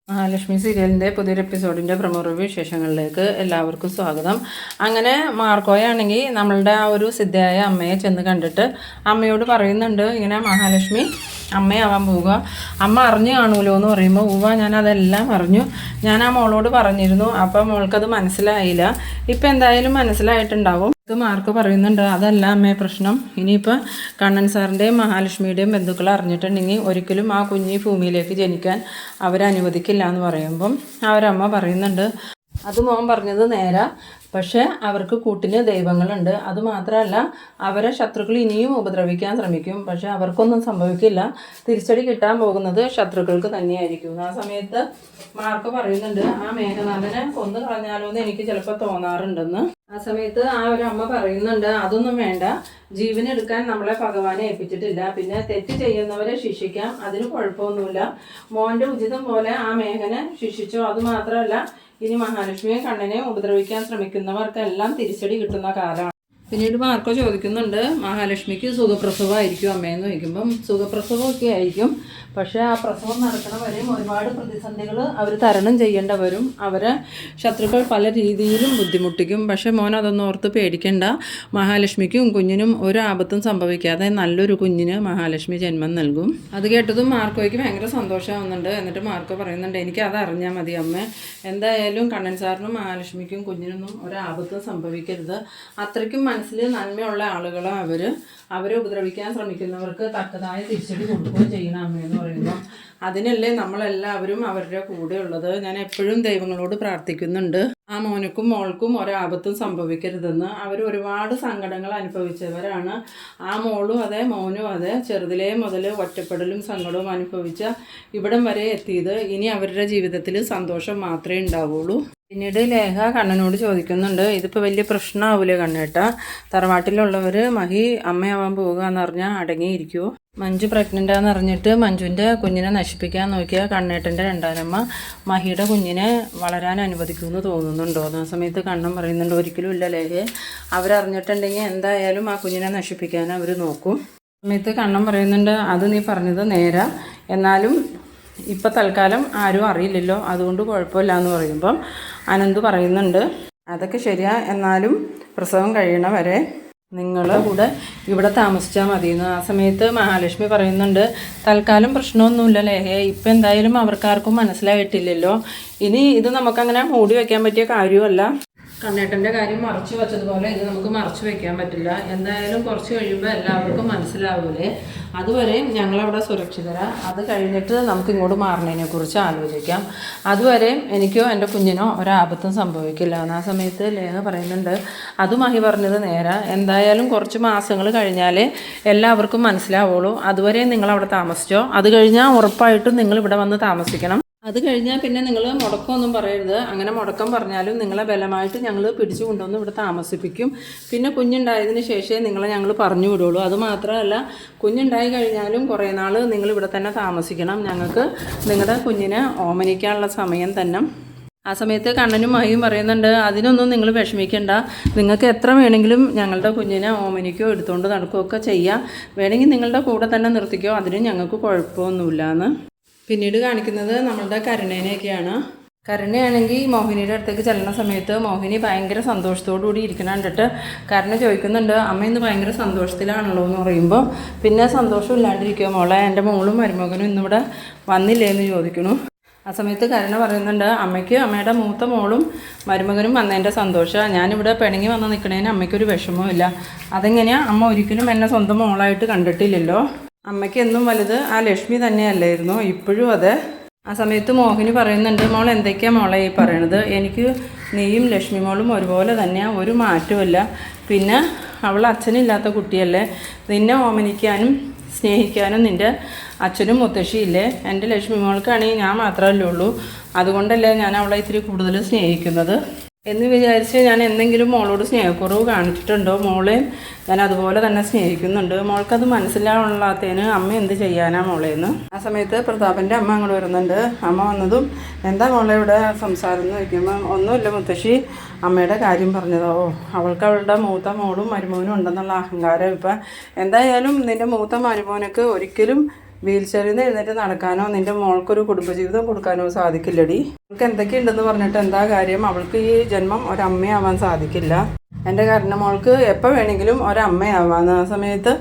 മഹാലക്ഷ്മി സീരിയലിൻ്റെ പുതിയൊരു എപ്പിസോഡിൻ്റെ promo review വിശേഷങ്ങളിലേക്ക് എല്ലാവർക്കും സ്വാഗതം. അങ്ങനെ മാർക്കോയാണെങ്കിൽ നമ്മളുടെ ആ ഒരു സിദ്ധയായ അമ്മയെ ചെന്ന് കണ്ടിട്ട് അമ്മയോട് പറയുന്നുണ്ട്, ഇങ്ങനെ മഹാലക്ഷ്മി അമ്മയാവാൻ പോവുക, അമ്മ അറിഞ്ഞു കാണുമല്ലോ എന്ന് പറയുമ്പോൾ ഞാനതെല്ലാം അറിഞ്ഞു, ഞാൻ ആ മോളോട് പറഞ്ഞിരുന്നു, അപ്പം മോൾക്കത് മനസ്സിലായില്ല, ഇപ്പം എന്തായാലും മനസ്സിലായിട്ടുണ്ടാവും. ഇത് മാർക്ക് പറയുന്നുണ്ട്, അതല്ല അമ്മേ പ്രശ്നം, ഇനിയിപ്പോൾ കണ്ണൻ സാറിൻ്റെയും മഹാലക്ഷ്മിയുടെയും ബന്ധുക്കൾ അറിഞ്ഞിട്ടുണ്ടെങ്കിൽ ഒരിക്കലും ആ കുഞ്ഞി ഭൂമിയിലേക്ക് ജനിക്കാൻ അവരനുവദിക്കില്ല എന്ന് പറയുമ്പം അവരമ്മ പറയുന്നുണ്ട്, അത് മോൻ പറഞ്ഞത് നേരാ, പക്ഷേ അവർക്ക് കൂട്ടിന് ദൈവങ്ങളുണ്ട്, അതുമാത്രമല്ല അവരെ ശത്രുക്കൾ ഇനിയും ഉപദ്രവിക്കാൻ ശ്രമിക്കും, പക്ഷേ അവർക്കൊന്നും സംഭവിക്കില്ല, തിരിച്ചടി കിട്ടാൻ പോകുന്നത് ശത്രുക്കൾക്ക് തന്നെയായിരിക്കും. ആ സമയത്ത് മാർക്ക് പറയുന്നുണ്ട്, ആ മേഘനാഥനെ കൊന്നു കളഞ്ഞാലോ എന്ന് എനിക്ക് ചിലപ്പോൾ തോന്നാറുണ്ടെന്ന്. ആ സമയത്ത് ആ ഒരു അമ്മ പറയുന്നുണ്ട്, അതൊന്നും വേണ്ട, ജീവനെടുക്കാൻ നമ്മളെ ഭഗവാനെ ഏൽപ്പിച്ചിട്ടില്ല, പിന്നെ തെറ്റ് ചെയ്യുന്നവരെ ശിക്ഷിക്കാം, അതിന് കുഴപ്പമൊന്നുമില്ല, മോൻ്റെ ഉചിതം പോലെ ആ മേഘനെ ശിക്ഷിച്ചോ, അതുമാത്രമല്ല ഇനി മഹാലക്ഷ്മിയെ കണ്ണനെ ഉപദ്രവിക്കാൻ ശ്രമിക്കുന്നവർക്കെല്ലാം തിരിച്ചടി കിട്ടുന്ന കാലമാണ്. പിന്നീട് മാർക്കോ ചോദിക്കുന്നുണ്ട്, മഹാലക്ഷ്മിക്ക് സുഖപ്രസവമായിരിക്കും അമ്മയെന്ന് ചോദിക്കുമ്പം സുഖപ്രസവമൊക്കെ ആയിരിക്കും, പക്ഷേ ആ പ്രസവം നടക്കണ വരെയും ഒരുപാട് പ്രതിസന്ധികൾ അവർ തരണം ചെയ്യേണ്ട വരും, അവരെ ശത്രുക്കൾ പല രീതിയിലും ബുദ്ധിമുട്ടിക്കും, പക്ഷേ മോൻ അതൊന്നും ഓർത്ത് പേടിക്കേണ്ട, മഹാലക്ഷ്മിക്കും കുഞ്ഞിനും ഒരു ആപത്തും സംഭവിക്കാതെ നല്ലൊരു കുഞ്ഞിന് മഹാലക്ഷ്മി ജന്മം നൽകും. അത് കേട്ടതും മാർക്കോയ്ക്ക് ഭയങ്കര സന്തോഷമാവുന്നുണ്ട്. എന്നിട്ട് മാർക്കോ പറയുന്നുണ്ട്, എനിക്ക് അത് അറിഞ്ഞാൽ മതി അമ്മ, എന്തായാലും കണ്ണൻ സാറിനും മഹാലക്ഷ്മിക്കും കുഞ്ഞിനൊന്നും ഒരാപത്തും സംഭവിക്കരുത്, അത്രയ്ക്കും മനസ്സിൽ നന്മയുള്ള ആളുകളാണ് അവരെ ഉപദ്രവിക്കാൻ ശ്രമിക്കുന്നവർക്ക് തക്കതായ തിരിച്ചടി കൊടുക്കുകയും ചെയ്യണം അമ്മയെന്ന് പറയുമ്പോൾ അതിനല്ലേ നമ്മളെല്ലാവരും അവരുടെ കൂടെ ഉള്ളത്. ഞാൻ എപ്പോഴും ദൈവങ്ങളോട് പ്രാർത്ഥിക്കുന്നുണ്ട്, ആ മോനക്കും മോൾക്കും ഒരാപത്തും സംഭവിക്കരുതെന്ന്. അവർ ഒരുപാട് സങ്കടങ്ങൾ അനുഭവിച്ചവരാണ്, ആ മോളും അതെ മോനും അതെ, ചെറുതിലേ മുതൽ ഒറ്റപ്പെടലും സങ്കടവും അനുഭവിച്ച ഇവിടം വരെ എത്തിയത്. ഇനി അവരുടെ ജീവിതത്തിൽ സന്തോഷം മാത്രമേ ഉണ്ടാവുള്ളൂ. പിന്നീട് ലേഖ കണ്ണനോട് ചോദിക്കുന്നുണ്ട്, ഇതിപ്പോൾ വലിയ പ്രശ്നമാവൂലേ കണ്ണേട്ട, തറവാട്ടിലുള്ളവർ മഹി അമ്മയാവാൻ പോവുക എന്ന് പറഞ്ഞാൽ അടങ്ങിയിരിക്കുമോ? മഞ്ജു പ്രഗ്നൻ്റാന്ന് അറിഞ്ഞിട്ട് മഞ്ജുവിൻ്റെ കുഞ്ഞിനെ നശിപ്പിക്കാൻ നോക്കിയ കണ്ണേട്ടൻ്റെ രണ്ടാനമ്മ മഹിയുടെ കുഞ്ഞിനെ വളരാൻ അനുവദിക്കുമെന്ന് തോന്നുന്നുണ്ടോ? ആ സമയത്ത് കണ്ണൻ പറയുന്നുണ്ട്, ഒരിക്കലും ഇല്ല ലേഖയെ, അവരറിഞ്ഞിട്ടുണ്ടെങ്കിൽ എന്തായാലും ആ കുഞ്ഞിനെ നശിപ്പിക്കാൻ അവർ നോക്കും. സമയത്ത് കണ്ണൻ പറയുന്നുണ്ട്, അത് നീ പറഞ്ഞത് നേരാ, എന്നാലും ഇപ്പം തൽക്കാലം ആരും അറിയില്ലല്ലോ, അതുകൊണ്ട് കുഴപ്പമില്ല എന്ന് പറയുമ്പം അനന്ത് പറയുന്നുണ്ട്, അതൊക്കെ ശരിയാ, എന്നാലും പ്രസവം കഴിയണ വരെ നിങ്ങൾ കൂടെ ഇവിടെ താമസിച്ചാൽ മതിയെന്ന്. ആ സമയത്ത് മഹാലക്ഷ്മി പറയുന്നുണ്ട്, തൽക്കാലം പ്രശ്നമൊന്നുമില്ല ലേഹയെ, ഇപ്പം എന്തായാലും അവർക്കാർക്കും മനസ്സിലായിട്ടില്ലല്ലോ, ഇനി ഇത് നമുക്കങ്ങനെ മൂടി വയ്ക്കാൻ പറ്റിയ കാര്യമല്ല, കണ്ണേട്ടൻ്റെ കാര്യം മറച്ചു വെച്ചതുപോലെ ഇത് നമുക്ക് മറച്ചു വയ്ക്കാൻ പറ്റില്ല, എന്തായാലും കുറച്ച് കഴിയുമ്പോൾ എല്ലാവർക്കും മനസ്സിലാവൂലേ, അതുവരെ ഞങ്ങളവിടെ സുരക്ഷിതരാ, അത് കഴിഞ്ഞിട്ട് നമുക്ക് ഇങ്ങോട്ട് മാറുന്നതിനെക്കുറിച്ച് ആലോചിക്കാം, അതുവരെ എനിക്കോ എൻ്റെ കുഞ്ഞിനോ ഒരാപത്തും സംഭവിക്കില്ല. ആ സമയത്ത് ലേഖ പറയുന്നുണ്ട്, അത് മഹി പറഞ്ഞത് നേരാ, എന്തായാലും കുറച്ച് മാസങ്ങൾ കഴിഞ്ഞാലേ എല്ലാവർക്കും മനസ്സിലാവുള്ളൂ, അതുവരെ നിങ്ങളവിടെ താമസിച്ചോ, അത് കഴിഞ്ഞാൽ ഉറപ്പായിട്ടും നിങ്ങളിവിടെ വന്ന് താമസിക്കണം, അത് കഴിഞ്ഞാൽ പിന്നെ നിങ്ങൾ മുടക്കമൊന്നും പറയരുത്, അങ്ങനെ മുടക്കം പറഞ്ഞാലും നിങ്ങളെ ബലമായിട്ട് ഞങ്ങൾ പിടിച്ചു കൊണ്ടുവന്ന് ഇവിടെ താമസിപ്പിക്കും, പിന്നെ കുഞ്ഞുണ്ടായതിന് ശേഷമേ നിങ്ങളെ ഞങ്ങൾ പറഞ്ഞു വിടുള്ളൂ, അതുമാത്രമല്ല കുഞ്ഞുണ്ടായി കഴിഞ്ഞാലും കുറേ നാൾ നിങ്ങളിവിടെ തന്നെ താമസിക്കണം, ഞങ്ങൾക്ക് നിങ്ങളുടെ കുഞ്ഞിനെ ഓമനിക്കാനുള്ള സമയം തന്നെ. ആ സമയത്ത് കണ്ണനും മഹിയും പറയുന്നുണ്ട്, അതിനൊന്നും നിങ്ങൾ വിഷമിക്കേണ്ട, നിങ്ങൾക്ക് എത്ര വേണമെങ്കിലും ഞങ്ങളുടെ കുഞ്ഞിനെ ഓമനിക്കോ എടുത്തുകൊണ്ട് നടക്കുകയൊക്കെ ചെയ്യാം, വേണമെങ്കിൽ നിങ്ങളുടെ കൂടെ തന്നെ നിർത്തിക്കോ, അതിന് ഞങ്ങൾക്ക് കുഴപ്പമൊന്നുമില്ലയെന്ന്. പിന്നീട് കാണിക്കുന്നത് നമ്മളുടെ കരുണേനെയൊക്കെയാണ്. കരുണയാണെങ്കിൽ മോഹിനിയുടെ അടുത്തേക്ക് ചെല്ലുന്ന സമയത്ത് മോഹിനി ഭയങ്കര സന്തോഷത്തോടു കൂടി ഇരിക്കണം കണ്ടിട്ട് കരുണ ചോദിക്കുന്നുണ്ട്, അമ്മ ഇന്ന് ഭയങ്കര സന്തോഷത്തിലാണല്ലോ എന്ന് പറയുമ്പോൾ, പിന്നെ സന്തോഷം ഇല്ലാണ്ടിരിക്കുമോ മോളെ, എൻ്റെ മോളും മരുമകനും ഇന്നിവിടെ വന്നില്ലേ എന്ന് ചോദിക്കുന്നു. ആ സമയത്ത് കരുണ പറയുന്നുണ്ട്, അമ്മയ്ക്ക് അമ്മയുടെ മൂത്ത മോളും മരുമകനും വന്നതിൻ്റെ സന്തോഷമാണ്, ഞാനിവിടെ പിണങ്ങി വന്ന് നിൽക്കണേന് അമ്മയ്ക്കൊരു വിഷമവും ഇല്ല, അതെങ്ങനെയാണ്, അമ്മ ഒരിക്കലും എന്നെ സ്വന്തം മോളായിട്ട് കണ്ടിട്ടില്ലല്ലോ, അമ്മയ്ക്ക് എന്നും വലുത് ആ ലക്ഷ്മി തന്നെയല്ലായിരുന്നു, ഇപ്പോഴും അതെ. ആ സമയത്ത് മോഹിനി പറയുന്നുണ്ട്, മോൾ എന്തൊക്കെയാണ് മോളെ ഈ പറയണത്, എനിക്ക് നീയും ലക്ഷ്മി മോളും ഒരുപോലെ തന്നെയാണ്, ഒരു മാറ്റമില്ല, പിന്നെ അവൾ അച്ഛനില്ലാത്ത കുട്ടിയല്ലേ, നിന്നെ ഓമനിക്കാനും സ്നേഹിക്കാനും നിൻ്റെ അച്ഛനും മുത്തശ്ശിയില്ലേ, എൻ്റെ ലക്ഷ്മി മോൾക്കാണെങ്കിൽ ഞാൻ മാത്രമല്ലേ ഉള്ളൂ, അതുകൊണ്ടല്ലേ ഞാൻ അവളെ ഇത്തിരി കൂടുതൽ സ്നേഹിക്കുന്നത് എന്ന് വിചാരിച്ച് ഞാൻ എന്തെങ്കിലും മോളോട് സ്നേഹക്കുറവ് കാണിച്ചിട്ടുണ്ടോ, മോളെ ഞാൻ അതുപോലെ തന്നെ സ്നേഹിക്കുന്നുണ്ട്, മോൾക്കത് മനസ്സിലാവുള്ളതിന് അമ്മ എന്ത് ചെയ്യാനാ മോളേന്ന്. ആ സമയത്ത് പ്രതാപൻ്റെ അമ്മ അങ്ങോട്ട് വരുന്നുണ്ട്. അമ്മ വന്നതും എന്താ മോളെ ഇവിടെ സംസാരം എന്ന് ചോദിക്കുമ്പോൾ, ഒന്നുമില്ല മുത്തശ്ശി, അമ്മയുടെ കാര്യം പറഞ്ഞതോ, അവൾക്ക് അവളുടെ മൂത്ത മോളും മരുമോനും ഉണ്ടെന്നുള്ള അഹങ്കാരം. ഇപ്പം എന്തായാലും നിൻ്റെ മൂത്ത മരുമോനക്ക് ഒരിക്കലും വീൽ ചെയറിൽ നിന്ന് എഴുന്നേറ്റ് നടക്കാനോ നിൻ്റെ മോൾക്കൊരു കുടുംബജീവിതം കൊടുക്കാനോ സാധിക്കില്ലടി. അവൾക്ക് എന്തൊക്കെയുണ്ടെന്ന് പറഞ്ഞിട്ട് എന്താ കാര്യം? അവൾക്ക് ഈ ജന്മം ഒരമ്മയാവാൻ സാധിക്കില്ല. എൻ്റെ കാരണം മോൾക്ക് എപ്പോൾ വേണമെങ്കിലും ഒരമ്മയാവാന്ന്. ആ സമയത്ത്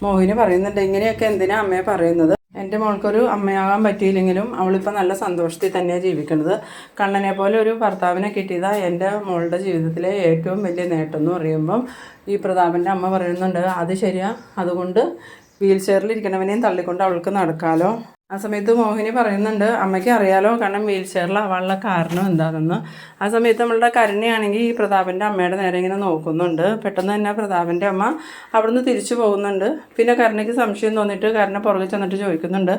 മോഹിനി പറയുന്നുണ്ട്, ഇങ്ങനെയൊക്കെ എന്തിനാ അമ്മയെ പറയുന്നത്? എൻ്റെ മോൾക്കൊരു അമ്മയാകാൻ പറ്റിയില്ലെങ്കിലും അവളിപ്പോൾ നല്ല സന്തോഷത്തിൽ തന്നെയാണ് ജീവിക്കുന്നത്. കണ്ണനെ പോലെ ഒരു ഭർത്താവിനെ കിട്ടിയതാണ് എൻ്റെ മോളുടെ ജീവിതത്തിലെ ഏറ്റവും വലിയ നേട്ടം എന്ന് പറയുമ്പം ഈ പ്രതാപൻ്റെ അമ്മ പറയുന്നുണ്ട്, അത് ശരിയാ, അതുകൊണ്ട് വീൽ ചെയറിലിരിക്കണവനെയും തള്ളിക്കൊണ്ട് അവൾക്ക് നടക്കാമല്ലോ. ആ സമയത്ത് മോഹിനി പറയുന്നുണ്ട്, അമ്മയ്ക്ക് അറിയാലോ കാരണം വീൽ ചെയറിലാവാനുള്ള കാരണം എന്താണെന്ന്. ആ സമയത്ത് നമ്മളുടെ കരുണയാണെങ്കിൽ ഈ പ്രതാപൻ്റെ അമ്മയുടെ നേരെ ഇങ്ങനെ നോക്കുന്നുണ്ട്. പെട്ടെന്ന് തന്നെ പ്രതാപൻ്റെ അമ്മ അവിടുന്ന് തിരിച്ചു പോകുന്നുണ്ട്. പിന്നെ കരുണയ്ക്ക് സംശയം തോന്നിയിട്ട് കരുണ പുറകെ ചെന്നിട്ട് ചോദിക്കുന്നുണ്ട്,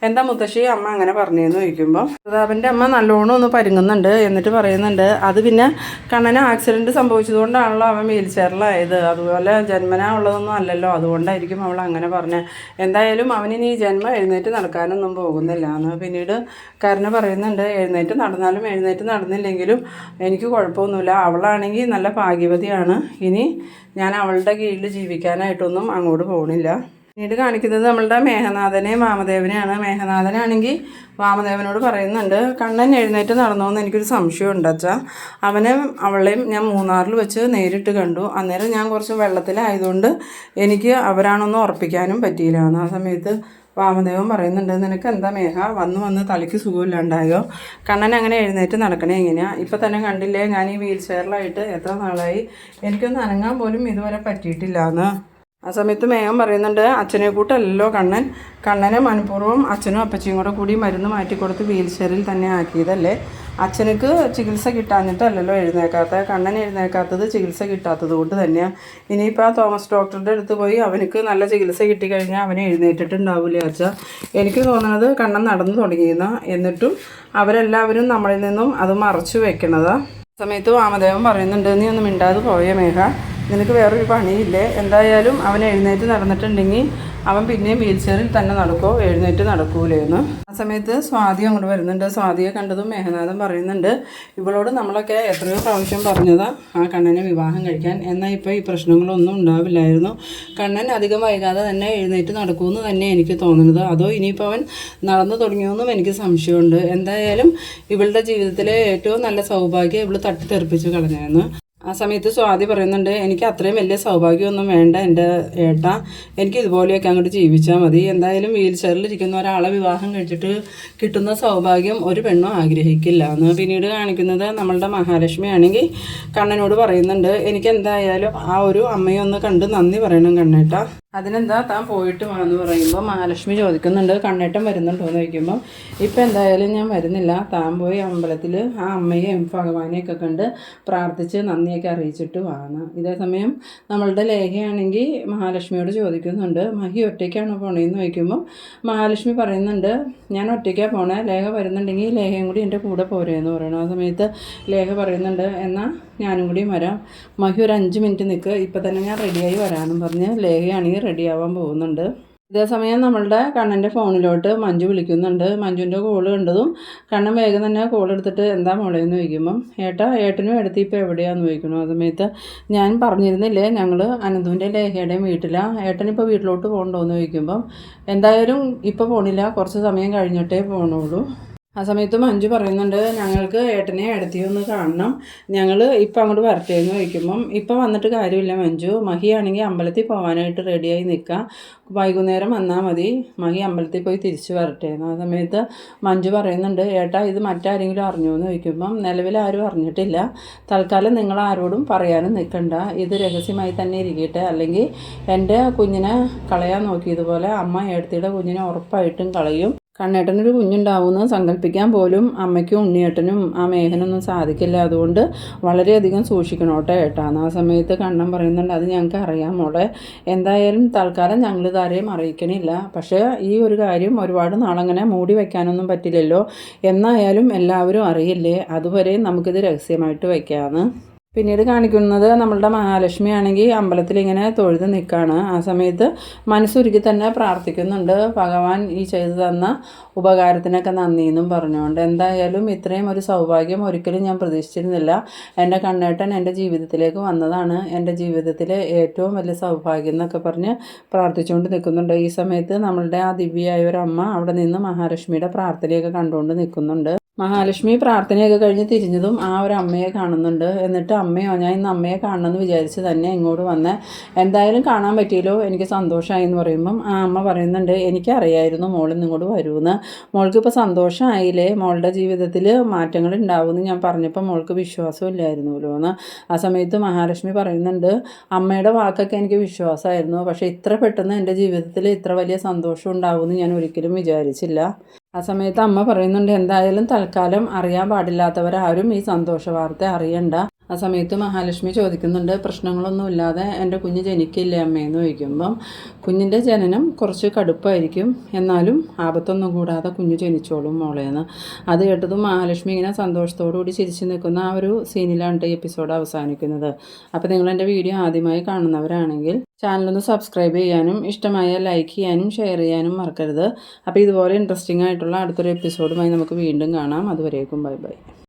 എന്താ മുത്തശ്ശി അമ്മ അങ്ങനെ പറഞ്ഞതെന്ന് ചോദിക്കുമ്പോൾ പ്രതാപൻ്റെ അമ്മ നല്ലോണം ഒന്ന് പരുങ്ങുന്നുണ്ട്. എന്നിട്ട് പറയുന്നുണ്ട്, അത് പിന്നെ കണ്ണന് ആക്സിഡൻറ്റ് സംഭവിച്ചതുകൊണ്ടാണല്ലോ അവൻ വീൽ ചെയറിലായത്, അതുപോലെ ജന്മനാ ഉള്ളതൊന്നും അല്ലല്ലോ, അതുകൊണ്ടായിരിക്കും അവൾ അങ്ങനെ പറഞ്ഞത്. എന്തായാലും അവനിനി ഈ ജന്മം എഴുന്നേറ്റ് നടക്കാനും ഒന്നും പോകുന്നില്ല എന്ന്. പിന്നീട് കരുണ പറയുന്നുണ്ട്, എഴുന്നേറ്റ് നടന്നാലും എഴുന്നേറ്റ് നടന്നില്ലെങ്കിലും എനിക്ക് കുഴപ്പമൊന്നുമില്ല, അവളാണെങ്കിൽ നല്ല ഭാഗ്യവതിയാണ്, ഇനി ഞാൻ അവളുടെ കീഴിൽ ജീവിക്കാനായിട്ടൊന്നും അങ്ങോട്ട് പോകണില്ല. പിന്നീട് കാണിക്കുന്നത് നമ്മളുടെ മേഘനാഥനെയും വാമദേവനെയാണ്. മേഘനാഥനാണെങ്കിൽ വാമദേവനോട് പറയുന്നുണ്ട്, കണ്ണൻ എഴുന്നേറ്റ് നടന്നോന്ന് എനിക്കൊരു സംശയം ഉണ്ടച്ചാ. അവളെയും ഞാൻ മൂന്നാറിൽ വെച്ച് നേരിട്ട് കണ്ടു. അന്നേരം ഞാൻ കുറച്ച് വെള്ളത്തിലായതുകൊണ്ട് എനിക്ക് അവരാണൊന്നും ഉറപ്പിക്കാനും പറ്റിയില്ല. ആ സമയത്ത് വാമദേവൻ പറയുന്നുണ്ട്, നിനക്ക് എന്താ മേഘ, വന്ന് തലയ്ക്ക് സുഖമില്ലാണ്ടായോ? കണ്ണൻ അങ്ങനെ എഴുന്നേറ്റ് നടക്കണേ എങ്ങനെയാണ്? ഇപ്പം തന്നെ കണ്ടില്ലേ, ഞാൻ ഈ വീൽ ചെയറിലായിട്ട് എത്ര നാളായി, എനിക്കൊന്ന് അനങ്ങാൻ പോലും ഇതുവരെ പറ്റിയിട്ടില്ല എന്ന്. ആ സമയത്ത് മേഘം പറയുന്നുണ്ട്, അച്ഛനെ കൂട്ടല്ലോ കണ്ണനെ മനഃപൂർവ്വം അച്ഛനും അപ്പച്ചിയും കൂടി മരുന്ന് മാറ്റിക്കൊടുത്ത് വീൽ ചെയറിൽ തന്നെ ആക്കിയതല്ലേ. അച്ഛനക്ക് ചികിത്സ കിട്ടാഞ്ഞിട്ടല്ലല്ലോ എഴുന്നേക്കാത്ത. കണ്ണൻ എഴുന്നേക്കാത്തത് ചികിത്സ കിട്ടാത്തത് കൊണ്ട് തന്നെയാണ്. ഇനിയിപ്പോൾ ആ തോമസ് ഡോക്ടറുടെ അടുത്ത് പോയി അവനക്ക് നല്ല ചികിത്സ കിട്ടിക്കഴിഞ്ഞാൽ അവനെ എഴുന്നേറ്റിട്ടുണ്ടാവില്ലേ അച്ഛാ? എനിക്ക് തോന്നുന്നത് കണ്ണൻ നടന്നു തുടങ്ങിയെന്ന, എന്നിട്ടും അവരെല്ലാവരും നമ്മളിൽ നിന്നും അത് മറച്ചു വെക്കണതാണ്. സമയത്ത് വാമദേവൻ പറയുന്നുണ്ട്, നീ ഒന്നും മിണ്ടാതെ പോയേ മേഘ, നിനക്ക് വേറൊരു പണിയില്ലേ? എന്തായാലും അവൻ എഴുന്നേറ്റ് നടന്നിട്ടുണ്ടെങ്കിൽ അവൻ പിന്നെയും വീൽ ചെയറിൽ തന്നെ നടക്കുമോ, എഴുന്നേറ്റ് നടക്കൂലേന്ന്. ആ സമയത്ത് സ്വാതി അങ്ങോട്ട് വരുന്നുണ്ട്. സ്വാതിയെ കണ്ടതും മേഘനാഥൻ പറയുന്നുണ്ട്, ഇവളോട് നമ്മളൊക്കെ എത്രയോ പ്രാവശ്യം പറഞ്ഞതാ ആ കണ്ണനെ വിവാഹം കഴിക്കാൻ, എന്നാൽ ഇപ്പോൾ ഈ പ്രശ്നങ്ങളൊന്നും ഉണ്ടാവില്ലായിരുന്നു. കണ്ണൻ അധികം വൈകാതെ തന്നെ എഴുന്നേറ്റ് നടക്കുമെന്ന് തന്നെ എനിക്ക് തോന്നുന്നത്. അതോ ഇനിയിപ്പോൾ അവൻ നടന്നു തുടങ്ങിയെന്നും എനിക്ക് സംശയമുണ്ട്. എന്തായാലും ഇവളുടെ ജീവിതത്തിലെ ഏറ്റവും നല്ല സൗഭാഗ്യം ഇവൾ തട്ടിത്തെറിപ്പിച്ച് കളഞ്ഞായിരുന്നു. ആ സമയത്ത് സ്വാതി പറയുന്നുണ്ട്, എനിക്ക് അത്രയും വലിയ സൗഭാഗ്യമൊന്നും വേണ്ട എൻ്റെ ഏട്ടാ, എനിക്ക് ഇതുപോലെയൊക്കെ അങ്ങോട്ട് ജീവിച്ചാൽ മതി. എന്തായാലും വീൽ ചെയറിലിരിക്കുന്ന ഒരാളെ വിവാഹം കഴിച്ചിട്ട് കിട്ടുന്ന സൗഭാഗ്യം ഒരു പെണ്ണും ആഗ്രഹിക്കില്ല എന്ന്. പിന്നീട് കാണിക്കുന്നത് നമ്മളുടെ മഹാലക്ഷ്മി ആണെങ്കിൽ കണ്ണനോട് പറയുന്നുണ്ട്, എനിക്ക് എന്തായാലും ആ ഒരു അമ്മയെ ഒന്ന് കണ്ട് നന്ദി പറയണം കണ്ണേട്ടാ. അതിനെന്താ താൻ പോയിട്ട് വാന്ന് പറയുമ്പോൾ മഹാലക്ഷ്മി ചോദിക്കുന്നുണ്ട്, കണ്ണേട്ടൻ വരുന്നുണ്ടോ എന്ന് ചോദിക്കുമ്പോൾ ഇപ്പം എന്തായാലും ഞാൻ വരുന്നില്ല, താൻ പോയി അമ്പലത്തിൽ ആ അമ്മയെയും ഭഗവാനെയൊക്കെ കണ്ട് പ്രാർത്ഥിച്ച് നന്ദിയൊക്കെ അറിയിച്ചിട്ട് വാന്ന്. ഇതേസമയം നമ്മളുടെ ലേഖയാണെങ്കിൽ മഹാലക്ഷ്മിയോട് ചോദിക്കുന്നുണ്ട്, മഹി ഒറ്റയ്ക്കാണോ പോണേന്ന് ചോദിക്കുമ്പോൾ മഹാലക്ഷ്മി പറയുന്നുണ്ട്, ഞാൻ ഒറ്റയ്ക്കാണ് പോണേ, ലേഖ വരുന്നുണ്ടെങ്കിൽ ലേഖയും കൂടി എൻ്റെ കൂടെ പോരേന്ന് പറയണം. ആ സമയത്ത് ലേഖ പറയുന്നുണ്ട്, എന്നാൽ ഞാനും കൂടിയും വരാം, മഹി ഒരു 5 മിനിറ്റ് നിൽക്കുക, ഇപ്പം തന്നെ ഞാൻ റെഡിയായി വരാമെന്നും പറഞ്ഞ് ലേഖയാണെങ്കിൽ റെഡിയാവാൻ പോകുന്നുണ്ട്. ഇതേസമയം നമ്മളുടെ കണ്ണൻ്റെ ഫോണിലോട്ട് മഞ്ജു വിളിക്കുന്നുണ്ട്. മഞ്ജുവിൻ്റെ കോള് കണ്ടതും കണ്ണൻ വേഗം തന്നെ കോൾ എടുത്തിട്ട് എന്താ മോളേന്ന് ചോദിക്കുമ്പം ഏട്ടനും എടുത്ത് ഇപ്പോൾ എവിടെയാണെന്ന് ചോദിക്കണം. ആ സമയത്ത് ഞാൻ പറഞ്ഞിരുന്നില്ലേ ഞങ്ങൾ അനന്തുവിൻ്റെ ലേഖയുടെയും വീട്ടിലാണ്, ഏട്ടനിപ്പോൾ വീട്ടിലോട്ട് പോകണ്ടോയെന്ന് ചോദിക്കുമ്പം എന്തായാലും ഇപ്പോൾ പോണില്ല, കുറച്ച് സമയം കഴിഞ്ഞിട്ടേ പോകണുള്ളൂ. ആ സമയത്ത് മഞ്ജു പറയുന്നുണ്ട്, ഞങ്ങൾക്ക് ഏട്ടനെ എടുത്തിയൊന്ന് കാണണം, ഞങ്ങൾ ഇപ്പം അങ്ങോട്ട് വരട്ടെ എന്ന് ചോദിക്കുമ്പം ഇപ്പം വന്നിട്ട് കാര്യമില്ല മഞ്ജു, മഹിയാണെങ്കിൽ അമ്പലത്തിൽ പോകാനായിട്ട് റെഡിയായി നിൽക്കുക, വൈകുന്നേരം വന്നാൽ മതി, മഹി അമ്പലത്തിൽ പോയി തിരിച്ചു വരട്ടെ എന്ന്. ആ സമയത്ത് മഞ്ജു പറയുന്നുണ്ട്, ഏട്ടാ ഇത് മറ്റാരെങ്കിലും അറിഞ്ഞു എന്ന് ചോദിക്കുമ്പം നിലവിൽ ആരും അറിഞ്ഞിട്ടില്ല, തൽക്കാലം നിങ്ങൾ ആരോടും പറയാനും നിൽക്കണ്ട, ഇത് രഹസ്യമായി തന്നെ ഇരിക്കട്ടെ, അല്ലെങ്കിൽ എൻ്റെ കുഞ്ഞിനെ കളയാൻ നോക്കിയതുപോലെ അമ്മ ഏടത്തിയുടെ കുഞ്ഞിനെ ഉറപ്പായിട്ടും കളയും. കണ്ണേട്ടനൊരു കുഞ്ഞുണ്ടാവുമെന്ന് സങ്കല്പിക്കാൻ പോലും അമ്മയ്ക്കും ഉണ്ണിയേട്ടനും ആ മേഘനൊന്നും സാധിക്കില്ല, അതുകൊണ്ട് വളരെയധികം സൂക്ഷിക്കണോട്ടെ ഏട്ടാന്ന്. ആ സമയത്ത് കണ്ണൻ പറയുന്നുണ്ട്, അത് ഞങ്ങൾക്ക് അറിയാം മോളെ, എന്തായാലും തൽക്കാലം ഞങ്ങൾ ഇതാരെയും അറിയിക്കണില്ല, പക്ഷേ ഈ ഒരു കാര്യം ഒരുപാട് നാളങ്ങനെ മൂടി വയ്ക്കാനൊന്നും പറ്റില്ലല്ലോ, എന്നായാലും എല്ലാവരും അറിയില്ലേ, അതുവരെ നമുക്കിത് രഹസ്യമായിട്ട് വയ്ക്കാമെന്ന്. പിന്നീട് കാണിക്കുന്നത് നമ്മളുടെ മഹാലക്ഷ്മി ആണെങ്കിൽ അമ്പലത്തിൽ ഇങ്ങനെ തൊഴുത് നിൽക്കുകയാണ്. ആ സമയത്ത് മനസ്സുരുക്കി തന്നെ പ്രാർത്ഥിക്കുന്നുണ്ട്, ഭഗവാൻ ഈ ചെയ്തു തന്ന ഉപകാരത്തിനൊക്കെ നന്ദിയെന്നും പറഞ്ഞുകൊണ്ട്. എന്തായാലും ഇത്രയും ഒരു സൗഭാഗ്യം ഒരിക്കലും ഞാൻ പ്രതീക്ഷിച്ചിരുന്നില്ല. എൻ്റെ കണ്ണേട്ടൻ എൻ്റെ ജീവിതത്തിലേക്ക് വന്നതാണ് എൻ്റെ ജീവിതത്തിലെ ഏറ്റവും വലിയ സൗഭാഗ്യം എന്നൊക്കെ പറഞ്ഞ് പ്രാർത്ഥിച്ചുകൊണ്ട് നിൽക്കുന്നുണ്ട്. ഈ സമയത്ത് നമ്മളുടെ ആ ദിവ്യയായ ഒരു അമ്മ അവിടെ നിന്ന് മഹാലക്ഷ്മിയുടെ പ്രാർത്ഥനയൊക്കെ കണ്ടുകൊണ്ട് നിൽക്കുന്നുണ്ട്. മഹാലക്ഷ്മി പ്രാർത്ഥനയൊക്കെ കഴിഞ്ഞ് തിരിഞ്ഞതും ആ ഒരു അമ്മയെ കാണുന്നുണ്ട്. എന്നിട്ട് അമ്മയോ, ഞാൻ ഇന്ന് അമ്മയെ കാണണമെന്ന് വിചാരിച്ച് തന്നെ ഇങ്ങോട്ട് വന്നേ, എന്തായാലും കാണാൻ പറ്റിയല്ലോ, എനിക്ക് സന്തോഷമായി എന്ന് പറയുമ്പം ആ അമ്മ പറയുന്നുണ്ട്, എനിക്കറിയായിരുന്നു മോൾ ഇന്നിങ്ങോട്ട് വരുമെന്ന്. മോൾക്കിപ്പോൾ സന്തോഷമായില്ലേ, മോളുടെ ജീവിതത്തിൽ മാറ്റങ്ങൾ ഉണ്ടാവുമെന്ന് ഞാൻ പറഞ്ഞപ്പോൾ മോൾക്ക് വിശ്വാസമില്ലായിരുന്നല്ലോ എന്ന്. ആ സമയത്ത് മഹാലക്ഷ്മി പറയുന്നുണ്ട്, അമ്മയുടെ വാക്കൊക്കെ എനിക്ക് വിശ്വാസമായിരുന്നു, പക്ഷേ ഇത്ര പെട്ടെന്ന് എൻ്റെ ജീവിതത്തിൽ ഇത്ര വലിയ സന്തോഷം ഉണ്ടാവുമെന്ന് ഞാൻ ഒരിക്കലും വിചാരിച്ചില്ല. ആ സമയത്ത് അമ്മ പറയുന്നുണ്ട്, എന്തായാലും തൽക്കാലം അറിയാൻ പാടില്ലാത്തവരാരും ഈ സന്തോഷ വാർത്ത അറിയണ്ട. ആ സമയത്ത് മഹാലക്ഷ്മി ചോദിക്കുന്നുണ്ട്, പ്രശ്നങ്ങളൊന്നുമില്ലാതെ എൻ്റെ കുഞ്ഞ് ജനിക്കില്ലേ അമ്മയെന്ന് ചോദിക്കുമ്പം കുഞ്ഞിൻ്റെ ജനനം കുറച്ച് കടുപ്പായിരിക്കും, എന്നാലും ആപത്തൊന്നും കൂടാതെ കുഞ്ഞ് ജനിച്ചോളും മോളേന്ന്. അത് കേട്ടതും മഹാലക്ഷ്മി ഇങ്ങനെ സന്തോഷത്തോടുകൂടി ചിരിച്ചു നിൽക്കുന്ന ആ ഒരു സീനിലാണ് ഈ എപ്പിസോഡ് അവസാനിക്കുന്നത്. അപ്പോൾ നിങ്ങൾ എൻ്റെ വീഡിയോ ആദ്യമായി കാണുന്നവരാണെങ്കിൽ ചാനലൊന്ന് സബ്സ്ക്രൈബ് ചെയ്യാനും ഇഷ്ടമായ ലൈക്ക് ചെയ്യാനും ഷെയർ ചെയ്യാനും മറക്കരുത്. അപ്പോൾ ഇതുപോലെ ഇൻട്രസ്റ്റിംഗ് ആയിട്ടുള്ള അടുത്തൊരു എപ്പിസോഡുമായി നമുക്ക് വീണ്ടും കാണാം. അതുവരേക്കും ബൈ ബൈ.